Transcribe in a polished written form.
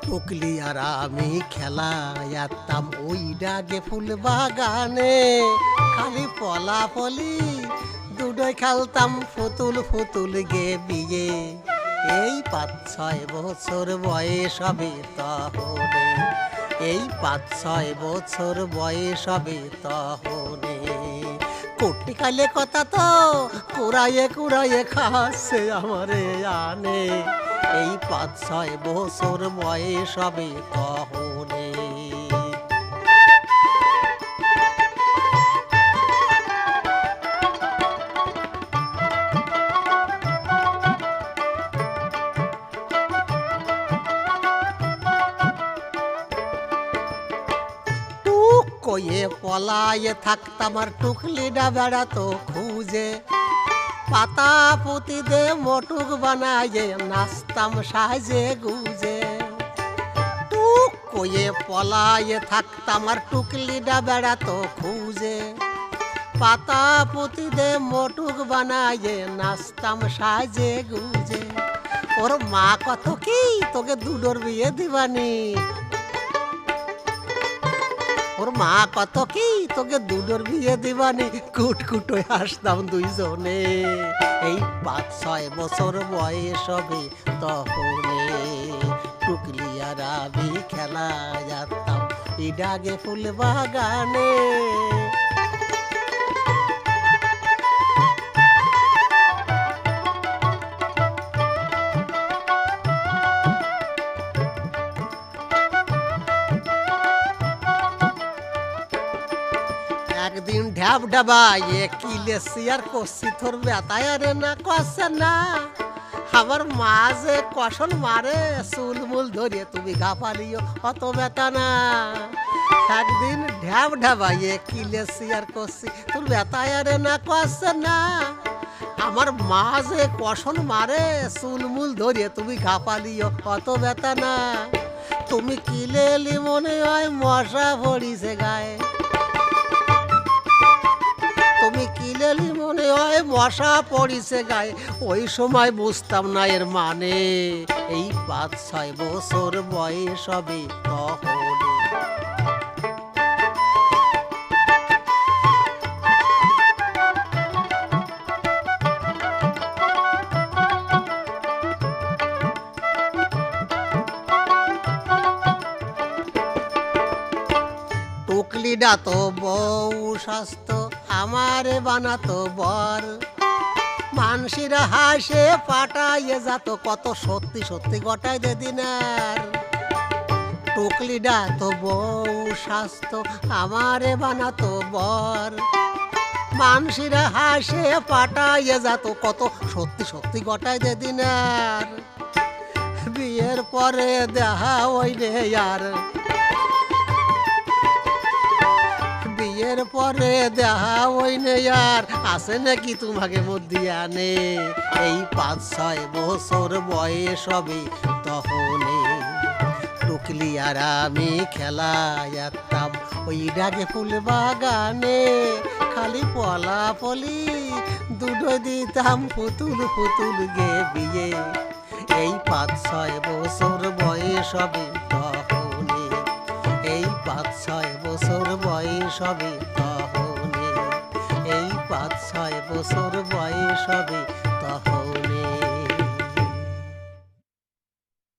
টুকলি আর আমি খেলায়াতাম ওই ডাগে ফুল বাগানে, খালি পলাপলি দুটোই খেলতাম ফুতুল ফুতুল গে বিয়ে। এই 5-6 বছর বয়স হবে তহনে, এই 5-6 বছর বয়স হবে তহনে। কোটি কালে কথা তো কুড়াইয়ে কুড়াইয়ে খাচ্ছে আমারে আনে, এই 5-6 বছর বয়স হবে তহনে। কয়ে পলায়ে থাকতাম আর টুকলিটা বেড়াতো খুঁজে, পাতা পুঁতি দে মোটুক বানায়ে নাচতাম সাজে গুজে। টুক কয়ে পলায়ে থাকতাম আর টুকলিটা বেড়াতো খুঁজে, পাতা পুঁতি দে মোটুক বানায়ে নাচতাম সাজে গুজে। ওর মা কত কি তোকে দুটোর বিয়ে দিবানি, ওর মা কত কি তোকে দুটোর বিয়ে দিবানি, কুটকুট হয়ে আসতাম দুইজনে। এই 5-6 বছর বয়স হবে তহনে, টুকলি আর আমি খেলা যেতাম এই ডাগে ফুল বাগানে। একদিন ঢ্যাব ঢাবাইয়ে কিলে শেয়ার করছি তোর বেতায় রে না কষে না, আমার মা যে কষন মারে চুল মুল ধরিয়ে তুমি ঘাপালিও অত বেতা না। একদিন ঢ্যাব ঢাবাইয়ে কিলে শেয়ার করছি তোর বেতায় রে না কষে না, আমার মা যে কষন মারে চুল মুল ধরিয়ে তুমি ঘাপালিও অত বেতা না। তুমি কিলে এলি মনে হয় মশা পড়িছে গায়ে, তুমি কিলেলি মনে হয় মশা পড়িছে গায়ে। ওই সময় বুঝতাম না এর মানে, এই 5-6 বছর বয়স হবে তহনে। টুকলিডা তো বউ স্বাস্থ্য আমারে বানাতো বর, মানসিরা হাসে পাটাইয়ে যাত কত সত্যি সত্যি গটাই দে দিনার। টুকলিডা তো বউ স্বাস্থ্য আমারে বানাতো বর, মানসিরা হাসে পাটাইয়ে যাত কত সত্যি সত্যি গটাই দে দিনার। বিয়ের পরে দেখা ওই রে আর, বিয়ের পরে দেখা ওই নে আর আসে নাকি তোমাকে মধ্যে আনে, এই 5-6 বছর বয়স হবে তহনে। টুকলি আর আমি খেলা যেতাম ওই ডাগে ফুল বাগানে, খালি পলাপলি দুটো দিতাম ফুতুল ফুতুল গে বিয়ে। এই 5-6 বছর বয়স হবে তহনে, এই 5-6 বছর বয়স হবে তহনে, এই 5-6 বছর বয়স হবে